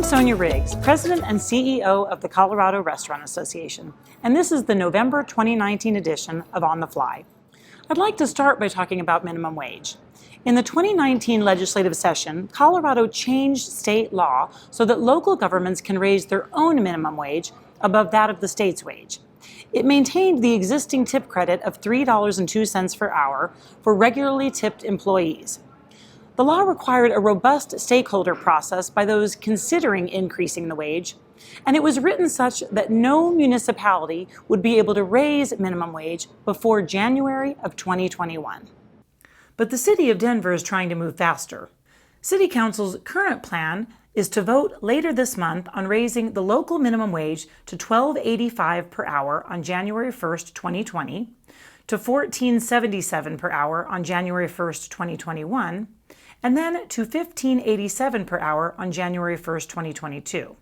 Sonia Riggs, President and CEO of the Colorado Restaurant Association, and this is the November 2019 edition of On the Fly. I'd like to start by talking about minimum wage. In the 2019 legislative session, Colorado changed state law so that local governments can raise their own minimum wage above that of the state's wage. It maintained the existing tip credit of $3.02 per hour for regularly tipped employees. The law required a robust stakeholder process by those considering increasing the wage, and it was written such that no municipality would be able to raise minimum wage before January of 2021. But the city of Denver is trying to move faster. City Council's current plan is to vote later this month on raising the local minimum wage to $12.85 per hour on January 1st, 2020, to $14.77 per hour on January 1st, 2021, and then to $15.87 per hour on January 1st, 2022.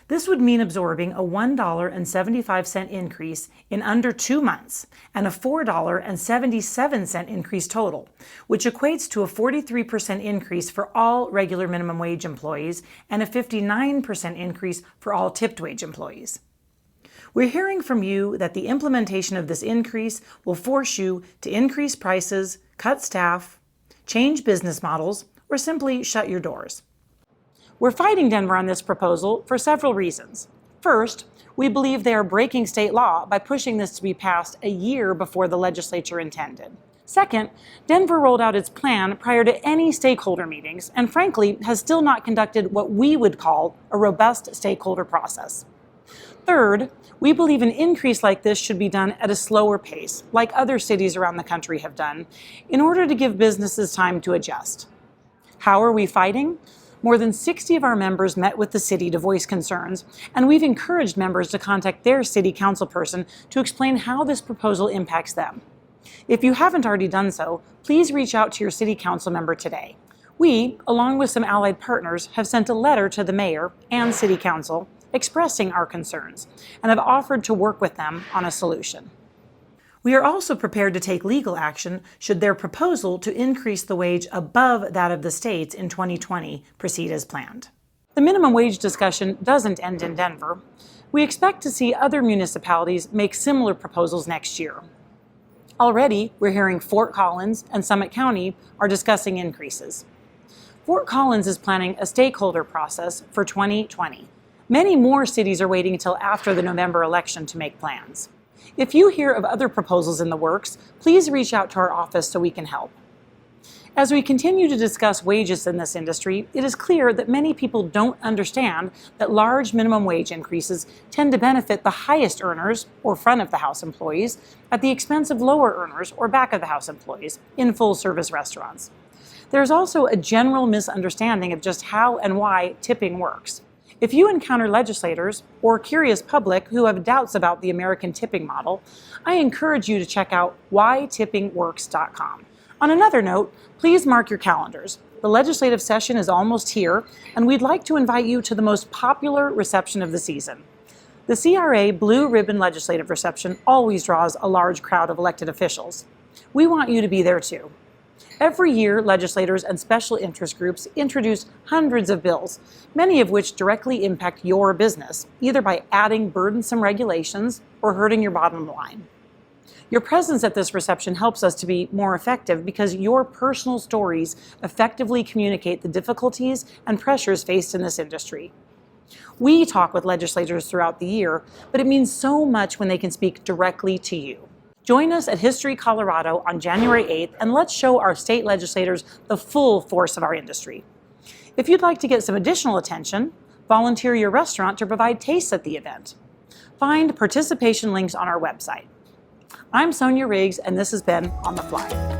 This would mean absorbing a $1.75 increase in under 2 months and a $4.77 increase total, which equates to a 43% increase for all regular minimum wage employees and a 59% increase for all tipped wage employees. We're hearing from you that the implementation of this increase will force you to increase prices, cut staff, change business models, or simply shut your doors. We're fighting Denver on this proposal for several reasons. First, we believe they are breaking state law by pushing this to be passed a year before the legislature intended. Second, Denver rolled out its plan prior to any stakeholder meetings and frankly has still not conducted what we would call a robust stakeholder process. Third, we believe an increase like this should be done at a slower pace, like other cities around the country have done, in order to give businesses time to adjust. How are we fighting? More than 60 of our members met with the city to voice concerns, and we've encouraged members to contact their city council person to explain how this proposal impacts them. If you haven't already done so, please reach out to your city council member today. We, along with some allied partners, have sent a letter to the mayor and city council expressing our concerns and have offered to work with them on a solution. We are also prepared to take legal action should their proposal to increase the wage above that of the states in 2020 proceed as planned. The minimum wage discussion doesn't end in Denver. We expect to see other municipalities make similar proposals next year. Already, we're hearing Fort Collins and Summit County are discussing increases. Fort Collins is planning a stakeholder process for 2020. Many more cities are waiting until after the November election to make plans. If you hear of other proposals in the works, please reach out to our office so we can help. As we continue to discuss wages in this industry, it is clear that many people don't understand that large minimum wage increases tend to benefit the highest earners, or front-of-the-house employees, at the expense of lower earners, or back-of-the-house employees, in full-service restaurants. There's also a general misunderstanding of just how and why tipping works. If you encounter legislators or curious public who have doubts about the American tipping model, I encourage you to check out whytippingworks.com. On another note, please mark your calendars. The legislative session is almost here, and we'd like to invite you to the most popular reception of the season. The CRA Blue Ribbon Legislative Reception always draws a large crowd of elected officials. We want you to be there too. Every year, legislators and special interest groups introduce hundreds of bills, many of which directly impact your business, either by adding burdensome regulations or hurting your bottom line. Your presence at this reception helps us to be more effective because your personal stories effectively communicate the difficulties and pressures faced in this industry. We talk with legislators throughout the year, but it means so much when they can speak directly to you. Join us at History Colorado on January 8th and let's show our state legislators the full force of our industry. If you'd like to get some additional attention, volunteer your restaurant to provide tastes at the event. Find participation links on our website. I'm Sonia Riggs, and this has been On the Fly.